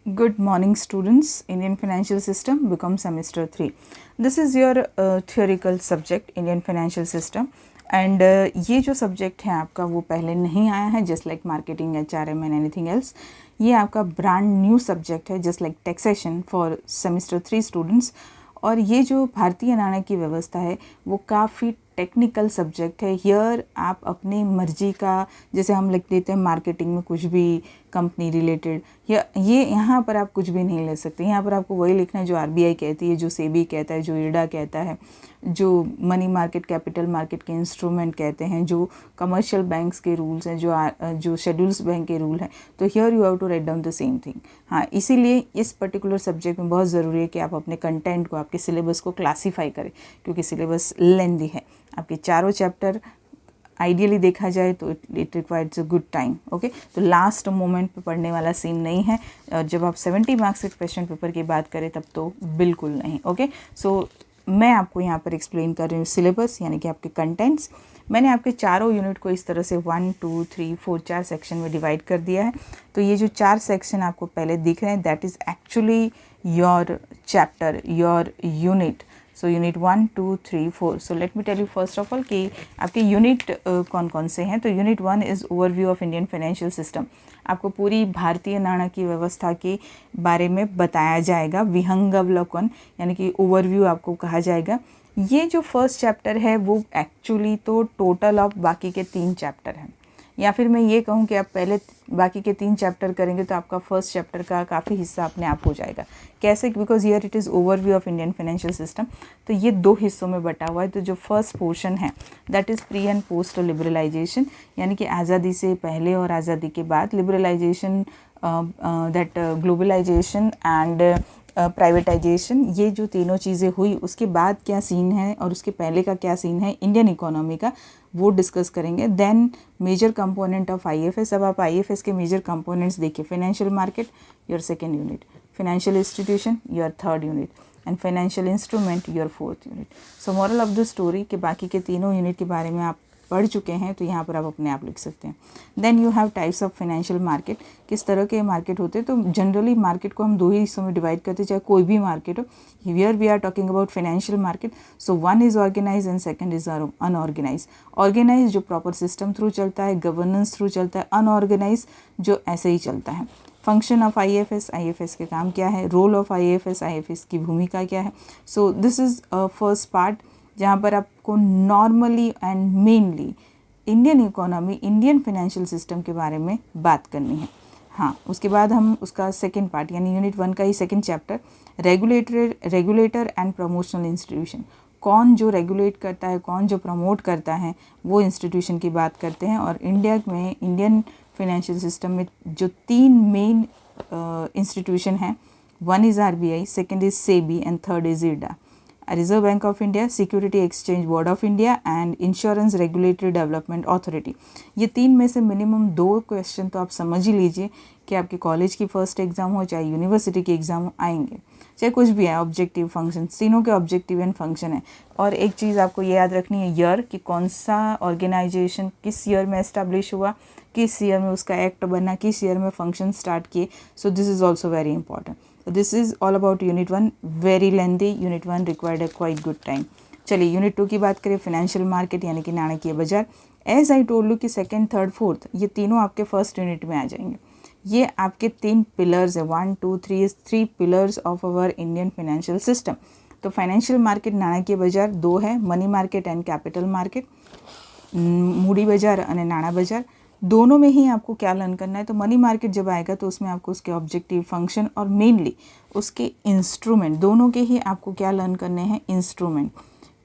Good morning students. Indian Financial System become semester 3. This is your theoretical subject Indian Financial System and ये जो subject है आपका वो पहले नहीं आया है just like marketing, HRM and anything else. ये आपका brand new subject है just like taxation for semester 3 students. और ये जो भारतीय नाणय की व्यवस्था है वो काफ़ी टेक्निकल सब्जेक्ट है. हियर आप अपनी मर्जी का, जैसे हम लिख देते हैं मार्केटिंग में कुछ भी कंपनी रिलेटेड, या ये यहाँ पर आप कुछ भी नहीं ले सकते. यहाँ पर आपको वही लिखना है जो आरबीआई कहती है, जो सेबी कहता है, जो इरडा कहता है, जो मनी मार्केट कैपिटल मार्केट के इंस्ट्रूमेंट कहते हैं, जो कमर्शियल बैंक्स के रूल्स हैं, जो शेड्यूल्स बैंक के रूल हैं. तो here you have to write down the same thing. हाँ, इसीलिए इस पर्टिकुलर सब्जेक्ट में बहुत ज़रूरी है कि आप अपने कंटेंट को, आपके सिलेबस को क्लासीफाई करें, क्योंकि सिलेबस लेंदी है. आपके चारों चैप्टर आइडियली देखा जाए तो it requires a good time. Okay, तो लास्ट मोमेंट पे पढ़ने वाला सीन नहीं है. जब आप 70 मार्क्स के क्वेश्चन पेपर की बात करें तब तो बिल्कुल नहीं. ओके, सो मैं आपको यहाँ पर एक्सप्लेन कर रही हूँ सिलेबस, यानी कि आपके कंटेंट्स. मैंने आपके चारों यूनिट को इस तरह से 1, 2, 3, 4 4 सेक्शन में डिवाइड कर दिया है. तो ये जो 4 सेक्शन आपको पहले दिख रहे हैं, that is actually your chapter, your unit. So unit 1, 2, 3, 4. So let me tell you first of all कि आपके यूनिट कौन कौन से हैं. तो unit 1 is overview of Indian financial system. आपको पूरी भारतीय नाणा की व्यवस्था के बारे में बताया जाएगा. विहंगावलोकन यानी कि ओवरव्यू आपको कहा जाएगा. ये जो फर्स्ट चैप्टर है वो एक्चुअली तो टोटल ऑफ बाकी के 3 चैप्टर हैं, या फिर मैं ये कहूँ कि आप पहले बाकी के 3 चैप्टर करेंगे तो आपका फर्स्ट चैप्टर का काफ़ी हिस्सा अपने आप हो जाएगा. कैसे? Because here it is overview of Indian financial system. तो ये 2 हिस्सों में बटा हुआ है. तो जो फर्स्ट पोर्शन है that is pre and post liberalisation, यानी कि आज़ादी से पहले और आज़ादी के बाद liberalisation, that globalisation and privatisation, ये जो तीनों चीज़ें हुई उसके बाद क्या सीन है और उसके पहले का क्या सीन है इंडियन इकोनॉमी का, वो डिस्कस करेंगे. Then major component of IFS. अब आप आईएफएस के मेजर कंपोनेंट्स देखिए. Financial market your second unit, financial institution your third unit and financial instrument your fourth unit. So moral of the story कि बाकी के तीनों यूनिट के बारे में आप पढ़ चुके हैं, तो यहाँ पर आप अपने आप लिख सकते हैं. Then you have types of financial market. किस तरह के मार्केट होते हैं? तो जनरली मार्केट को हम 2 ही हिस्सों में डिवाइड करते हैं, चाहे कोई भी मार्केट हो. Here we are talking about financial market. So 1 is organise and second is unorganise. Organise जो प्रॉपर सिस्टम थ्रू चलता है, गवर्नेंस थ्रू चलता है. अनऑर्गेनाइज जो ऐसे ही चलता है. फंक्शन ऑफ आईएफएस, आईएफएस के काम क्या है. रोल ऑफ आईएफएस, आईएफएस की भूमिका क्या है. So this is first part जहाँ पर आपको normally and mainly Indian economy, Indian financial system के बारे में बात करनी है. हाँ, उसके बाद हम उसका सेकंड पार्ट यानी यूनिट 1 का ही second chapter, regulator and promotional institution. कौन जो रेगुलेट करता है, कौन जो प्रमोट करता है, वो इंस्टीट्यूशन की बात करते हैं. और इंडिया में, इंडियन फाइनेंशियल सिस्टम में जो 3 मेन इंस्टीट्यूशन हैं, 1 is RBI, second is SEBI and third is IRDA. Reserve bank of India, security exchange board of India and insurance regulatory development authority. ये 3 में से मिनिमम 2 क्वेश्चन तो आप समझ ही लीजिए कि आपके कॉलेज की फर्स्ट एग्ज़ाम हो, चाहे यूनिवर्सिटी की एग्ज़ाम हो, आएंगे. चाहे कुछ भी है, ऑब्जेक्टिव फंक्शन, तीनों के ऑब्जेक्टिव एंड फंक्शन है. और एक चीज़ आपको ये याद रखनी है, ईयर कि कौन सा ऑर्गेनाइजेशन किस ईयर में एस्टैब्लिश हुआ, किस ईयर में उसका एक्ट बना, किस ईयर में फंक्शन स्टार्ट किए. So this is also very important. So this is all about unit 1, very lengthy. unit 1 required a quite good time. चलिए यूनिट 2 की बात करें. फाइनेंशियल मार्केट यानी कि नाणकीय बाजार. एज आई टोल्ड यू कि सेकंड, थर्ड, फोर्थ ये तीनों आपके फर्स्ट यूनिट में आ जाएंगे. ये आपके 3 पिलर्स है. 1, 2, 3 is 3 pillars of our Indian financial system. तो फाइनेंशियल मार्केट नाणकीय बाजार 2 है, money market and capital market, Moody बाजार और नाणा बाजार. दोनों में ही आपको क्या लर्न करना है. तो मनी मार्केट जब आएगा तो उसमें आपको उसके ऑब्जेक्टिव, फंक्शन और मेनली उसके इंस्ट्रूमेंट, दोनों के ही आपको क्या लर्न करने हैं. इंस्ट्रूमेंट,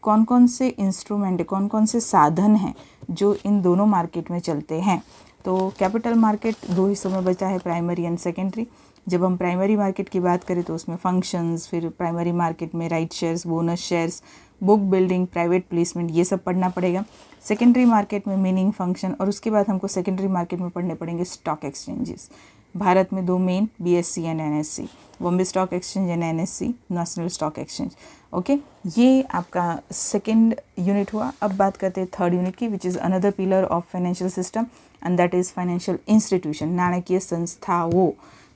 कौन कौन से इंस्ट्रूमेंट है, कौन कौन से साधन हैं जो इन दोनों मार्केट में चलते हैं. तो कैपिटल मार्केट 2 हिस्सों में बचा है, प्राइमरी एंड सेकेंडरी. जब हम प्राइमरी मार्केट की बात करें तो उसमें फंक्शंस, फिर प्राइमरी मार्केट में right shares, bonus shares, book building, private placement, ये सब पढ़ना पड़ेगा. सेकेंडरी मार्केट में मीनिंग, फंक्शन, और उसके बाद हमको सेकेंडरी मार्केट में पढ़ने पड़ेंगे स्टॉक एक्सचेंजेस. भारत में 2 main, BSc and NSC, Bombay stock exchange and NSC, national stock exchange. Okay, ये आपका सेकेंड यूनिट हुआ. अब बात करते हैं थर्ड यूनिट की, which is another pillar of financial system and that is financial institution, नाणकीय संस्थाओं.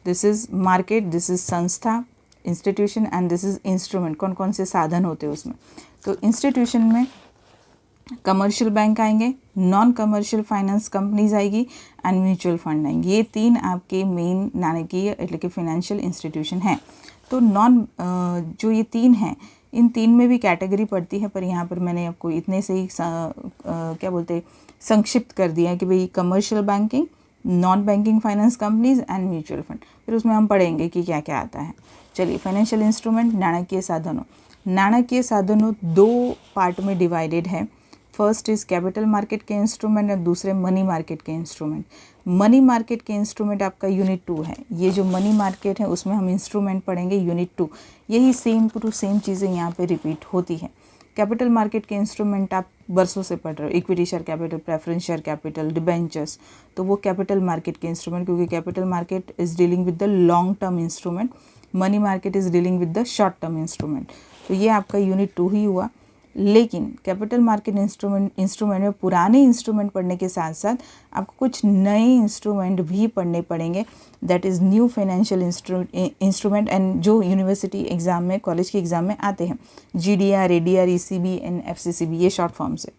This is market, this is संस्था, institution and this is instrument. कौन कौन से साधन होते हैं उसमें? तो इंस्टीट्यूशन में कमर्शियल बैंक आएंगे, नॉन कमर्शियल फाइनेंस कंपनीज आएगी एंड म्यूचुअल फंड आएंगे। ये तीन आपके मेन नाणकीय એટલે કે फाइनेंशियल इंस्टीट्यूशन हैं। तो जो ये तीन हैं, इन तीन में भी कैटेगरी पड़ती है, पर यहाँ पर मैंने आपको इतने से ही क्या बोलते संक्षिप्त कर दिया है कि भाई commercial banking, non banking finance companies and mutual fund. फिर उसमें हम पढ़ेंगे कि क्या क्या आता है। चलिए, फाइनेंशियल इंस्ट्रूमेंट, नाणकीय साधनों। नाणकीय साधनों दो पार्ट में डिवाइडेड है। फर्स्ट इज़ कैपिटल मार्केट के इंस्ट्रूमेंट और दूसरे मनी मार्केट के इंस्ट्रूमेंट। मनी मार्केट के इंस्ट्रूमेंट आपका यूनिट 2 है। ये जो मनी मार्केट है उसमें हम इंस्ट्रूमेंट पढ़ेंगे यूनिट 2। यही सेम टू सेम चीज़ें यहाँ पे रिपीट होती है। कैपिटल मार्केट के इंस्ट्रूमेंट आप बरसों से पढ़ रहे हो, equity share capital, preference share capital, debentures, तो वो कैपिटल मार्केट के इंस्ट्रूमेंट, क्योंकि capital market is dealing with the long term instrument, money market is dealing with the short term instrument. तो ये आपका यूनिट 2 ही हुआ। लेकिन कैपिटल मार्केट इंस्ट्रूमेंट में पुराने इंस्ट्रूमेंट पढ़ने के साथ साथ आपको कुछ नए इंस्ट्रूमेंट भी पढ़ने पड़ेंगे, that is new financial instrument, and जो यूनिवर्सिटी एग्ज़ाम में, कॉलेज के एग्ज़ाम में आते हैं, GDR, ADR, ECB and FCCB, ये शॉर्ट फॉर्म से।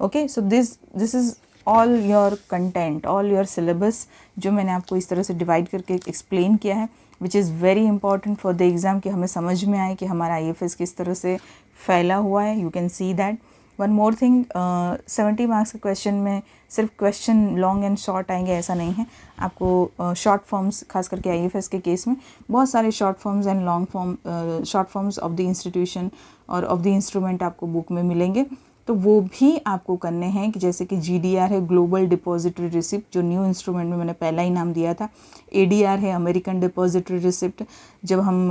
Okay, so this is all your content, all your syllabus, जो मैंने आपको इस तरह से डिवाइड करके एक्सप्लेन किया है, which is very important for the exam, कि हमें समझ में आए कि हमारा IFS किस तरह से फैला हुआ है। You can see that. One more thing, 70 marks के क्वेश्चन में सिर्फ क्वेश्चन लॉन्ग एंड शॉर्ट आएंगे ऐसा नहीं है। आपको शॉर्ट फॉर्म्स, खास करके IFS के केस में बहुत सारे short forms and long form, short forms of the institution और ऑफ द इंस्ट्रूमेंट आपको बुक में मिलेंगे। तो वो भी आपको करने हैं, कि जैसे कि GDR है, ग्लोबल डिपॉजिटरी रिसिप्ट, जो न्यू इंस्ट्रूमेंट में मैंने पहला ही नाम दिया था। ADR है, अमेरिकन डिपॉजिटरी रिसिप्ट। जब हम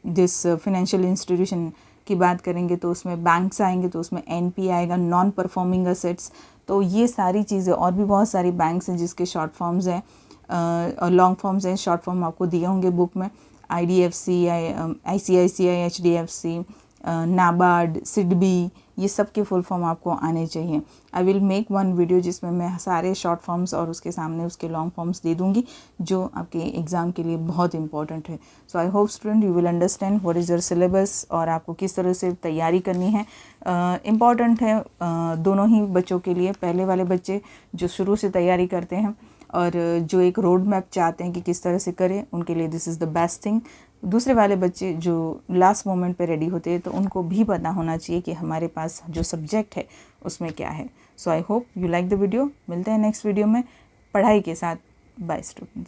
दिस फाइनेंशियल इंस्टीट्यूशन की बात करेंगे तो उसमें बैंक्स आएंगे, तो उसमें NP आएगा, नॉन परफॉर्मिंग असेट्स। तो ये सारी चीज़ें, और भी बहुत सारी बैंक्स हैं जिसके शॉर्ट फॉर्म्स हैं और लॉन्ग फॉर्म्स हैं। शॉर्ट फॉर्म आपको दिए होंगे बुक में, IDFC, ICICI, HDFC, NABARD, SIDBI, ये सब के फुल फॉर्म आपको आने चाहिए। I will make one video जिसमें मैं सारे शॉर्ट फॉर्म्स और उसके सामने उसके लॉन्ग फॉर्म्स दे दूंगी, जो आपके एग्ज़ाम के लिए बहुत इंपॉर्टेंट है। So I hope student you will understand what is your syllabus और आपको किस तरह से तैयारी करनी है। इम्पॉर्टेंट है दोनों ही बच्चों के लिए, पहले वाले बच्चे जो शुरू से तैयारी करते हैं और जो एक रोड मैप चाहते हैं कि किस तरह से करें, उनके लिए this is the best thing. दूसरे वाले बच्चे जो लास्ट मोमेंट पे रेडी होते हैं, तो उनको भी पता होना चाहिए कि हमारे पास जो सब्जेक्ट है उसमें क्या है। So I hope you like the video. मिलते हैं नेक्स्ट वीडियो में पढ़ाई के साथ। Bye students.